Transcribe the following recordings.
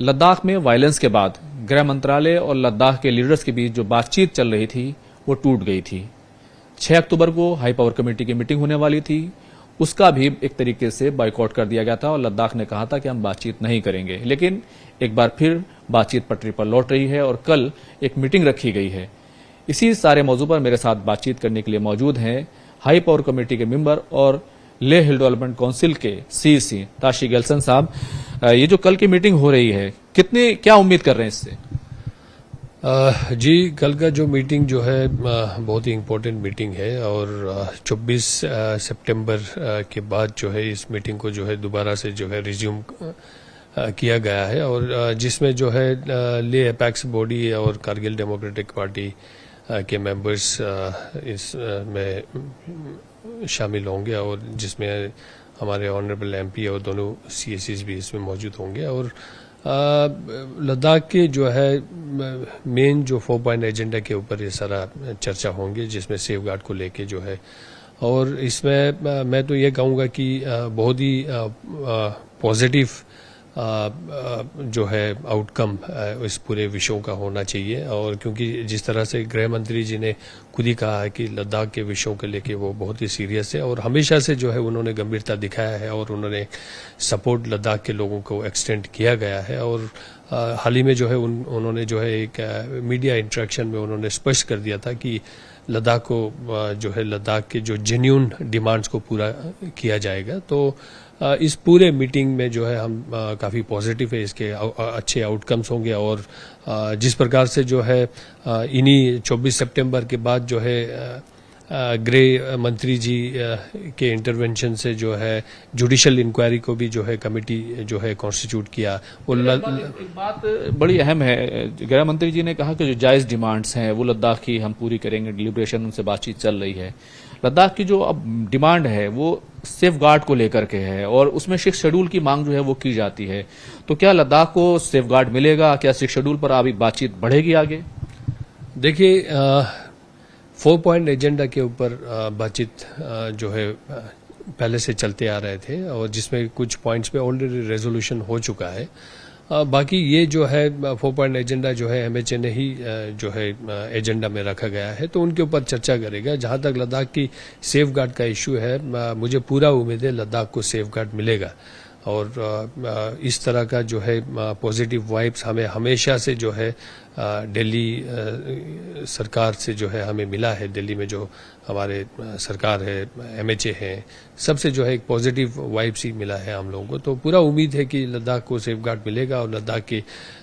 लद्दाख में वायलेंस के बाद गृह मंत्रालय और लद्दाख के लीडर्स के बीच जो बातचीत चल रही थी वो टूट गई थी। 6 अक्टूबर को हाई पावर कमेटी की मीटिंग होने वाली थी, उसका भी एक तरीके से बायकॉट कर दिया गया था और लद्दाख ने कहा था कि हम बातचीत नहीं करेंगे। लेकिन एक बार फिर बातचीत पटरी पर लौट रही है और कल एक मीटिंग रखी गई है। इसी सारे मौजू पर मेरे साथ बातचीत करने के लिए मौजूद हैं हाई पावर कमेटी के मेंबर और लेह हिल डेवलपमेंट काउंसिल के सीसी ताशी गेल्सन साहब। ये जो कल की मीटिंग हो रही है, क्या उम्मीद कर रहे हैं इससे? जी, कल का जो मीटिंग जो है बहुत ही इम्पोर्टेंट मीटिंग है और 24 सितंबर के बाद जो है इस मीटिंग को जो है दोबारा से जो है रिज्यूम किया गया है और जिसमें जो है ले एपेक्स बॉडी और कारगिल डेमोक्रेटिक पार्टी के मेंबर्स इस में शामिल होंगे और जिसमें हमारे ऑनरेबल एमपी और दोनों सीएसीज भी इसमें मौजूद होंगे और लद्दाख के जो है मेन जो 4 पॉइंट एजेंडा के ऊपर ये सारा चर्चा होंगे, जिसमें सेफ गार्ड को लेके जो है और इसमें मैं तो ये कहूँगा कि बहुत ही पॉजिटिव जो है आउटकम इस पूरे विषयों का होना चाहिए और क्योंकि जिस तरह से गृह मंत्री जी ने खुद ही कहा है कि लद्दाख के विषयों को लेके वो बहुत ही सीरियस है और हमेशा से जो है उन्होंने गंभीरता दिखाया है और उन्होंने सपोर्ट लद्दाख के लोगों को एक्सटेंड किया गया है और हाल ही में जो है उन्होंने जो है एक मीडिया इंटरेक्शन में उन्होंने स्पष्ट कर दिया था कि लद्दाख को जो है लद्दाख के जो जेन्युइन डिमांड्स को पूरा किया जाएगा। तो इस पूरे मीटिंग में जो है हम काफ़ी पॉजिटिव है, इसके अच्छे आउटकम्स होंगे और जिस प्रकार से जो है इन्हीं 24 सितंबर के बाद जो है गृह मंत्री जी के इंटरवेंशन से जो है जुडिशियल इंक्वायरी को भी जो है कमेटी जो है कॉन्स्टिट्यूट किया। वो एक बात बड़ी अहम है, गृह मंत्री जी ने कहा कि जो जायज डिमांड्स हैं वो लद्दाख की हम पूरी करेंगे, डिलिब्रेशन उनसे बातचीत चल रही है। लद्दाख की जो अब डिमांड है वो सेफ गार्ड को लेकर के है और उसमें 6 शेड्यूल की मांग जो है वो की जाती है। तो क्या लद्दाख को सेफ गार्ड मिलेगा? क्या 6 शेड्यूल पर अभी बातचीत बढ़ेगी आगे? देखिए 4 पॉइंट एजेंडा के ऊपर बातचीत जो है पहले से चलते आ रहे थे और जिसमें कुछ पॉइंट्स पे ऑलरेडी रेजोल्यूशन हो चुका है। बाकी ये जो है 4 पॉइंट एजेंडा जो है एमएचए ने ही जो है एजेंडा में रखा गया है तो उनके ऊपर चर्चा करेगा। जहां तक लद्दाख की सेफ गार्ड का इश्यू है, मुझे पूरा उम्मीद है लद्दाख को सेफ गार्ड मिलेगा और इस तरह का जो है पॉजिटिव वाइब्स हमें हमेशा से जो है दिल्ली सरकार से जो है हमें मिला है। दिल्ली में जो हमारे सरकार है, एमएचए है, सबसे जो है एक पॉजिटिव वाइब्स ही मिला है हम लोगों को। तो पूरा उम्मीद है कि लद्दाख को सेफ गार्ड मिलेगा और लद्दाख के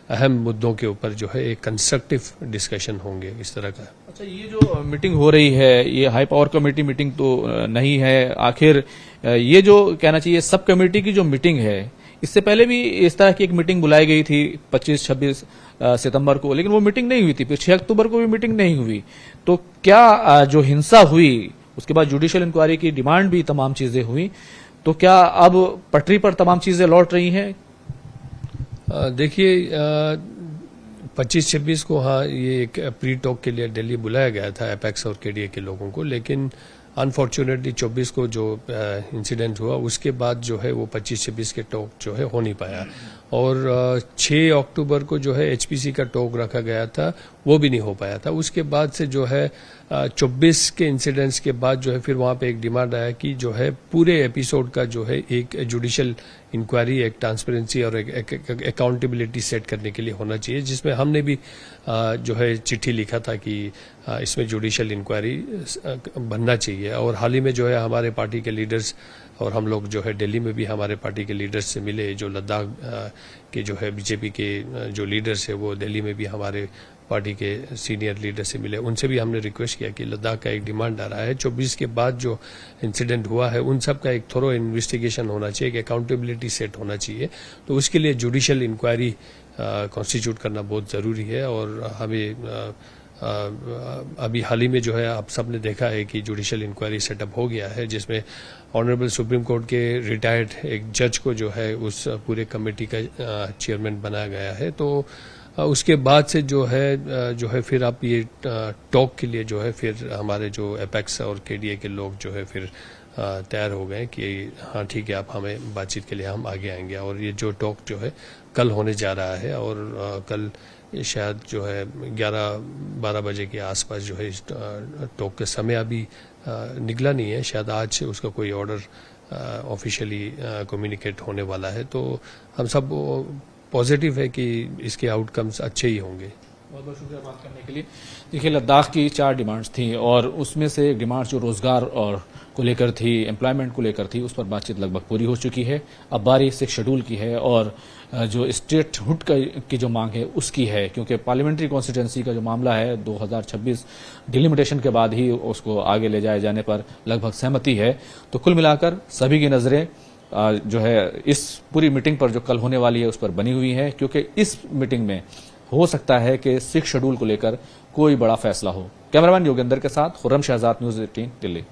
अहम मुद्दों के ऊपर जो है एक कंस्ट्रक्टिव डिस्कशन होंगे इस तरह का। अच्छा, ये जो मीटिंग हो रही है ये हाई पावर कमेटी मीटिंग तो नहीं है, आखिर ये जो कहना चाहिए सब कमेटी की जो मीटिंग है, इससे पहले भी इस तरह की एक मीटिंग बुलाई गई थी 25-26 सितंबर को, लेकिन वो मीटिंग नहीं हुई थी। फिर 6 अक्टूबर को भी मीटिंग नहीं हुई। तो क्या जो हिंसा हुई उसके बाद जुडिशियल इंक्वायरी की डिमांड भी तमाम चीजें हुई, तो क्या अब पटरी पर तमाम चीजें लौट रही हैं? देखिए 25-26 को हाँ ये एक प्री टॉक के लिए दिल्ली बुलाया गया था एपेक्स और केडीए के लोगों को, लेकिन अनफॉर्चुनेटली 24 को जो इंसिडेंट हुआ उसके बाद जो है वो 25-26 के टॉक जो है हो नहीं पाया और 6 अक्टूबर को जो है एचपीसी का टॉक रखा गया था वो भी नहीं हो पाया था। उसके बाद से जो है 24 के इंसिडेंट्स के बाद जो है फिर वहां पे एक डिमांड आया कि जो है पूरे एपिसोड का जो है एक जुडिशियल इंक्वायरी, एक ट्रांसपेरेंसी और एक अकाउंटेबिलिटी सेट करने के लिए होना चाहिए, जिसमें हमने भी जो है चिट्ठी लिखा था कि इसमें जुडिशियल इंक्वायरी बनना चाहिए। और हाल ही में जो है हमारे पार्टी के लीडर्स और हम लोग जो है दिल्ली में भी हमारे पार्टी के लीडर्स से मिले, जो लद्दाख के जो है बीजेपी के जो लीडर्स है वो दिल्ली में भी हमारे पार्टी के सीनियर लीडर से मिले। उनसे भी हमने रिक्वेस्ट किया कि लद्दाख का एक डिमांड आ रहा है 24 के बाद जो इंसिडेंट हुआ है उन सब का एक थोरो इन्वेस्टिगेशन होना चाहिए, एक अकाउंटेबिलिटी सेट होना चाहिए। तो उसके लिए जुडिशियल इंक्वायरी कॉन्स्टिट्यूट करना बहुत ज़रूरी है और हमें अभी हाल ही में जो है आप सब ने देखा है कि जुडिशियल इंक्वायरी सेटअप हो गया है, जिसमें ऑनरेबल सुप्रीम कोर्ट के रिटायर्ड एक जज को जो है उस पूरे कमेटी का चेयरमैन बनाया गया है। तो उसके बाद से जो है फिर आप ये टॉक के लिए जो है फिर हमारे जो एपेक्स और केडीए के लोग जो है फिर तैयार हो गए कि हाँ ठीक है, आप हमें बातचीत के लिए हम आगे आएंगे। और ये जो टॉक जो है कल होने जा रहा है, और कल शायद जो है 11-12 बजे के आसपास जो है इस टॉक का समय अभी निकला नहीं है, शायद आज से उसका कोई ऑर्डर ऑफिशियली कम्युनिकेट होने वाला है। तो हम सब पॉजिटिव है कि इसके आउटकम्स अच्छे ही होंगे। बहुत बहुत शुक्रिया बात करने के लिए। देखिए, लद्दाख की 4 डिमांड्स थी और उसमें से एक डिमांड जो रोजगार और को लेकर थी, एम्प्लॉयमेंट को लेकर थी, उस पर बातचीत लगभग पूरी हो चुकी है। अब बारी 6 शेड्यूल की है और जो स्टेट हुड की जो मांग है उसकी है, क्योंकि पार्लियामेंट्री कॉन्स्टिट्यूंसी का जो मामला है 2026 डिलिमिटेशन के बाद ही उसको आगे ले जाए जाने पर लगभग सहमति है। तो कुल मिलाकर सभी की नजरें जो है इस पूरी मीटिंग पर जो कल होने वाली है उस पर बनी हुई है, क्योंकि इस मीटिंग में हो सकता है कि 6 शेड्यूल को लेकर कोई बड़ा फैसला हो। कैमरामैन योगेंद्र के साथ खुर्रम शहजाद, न्यूज़ 18 दिल्ली।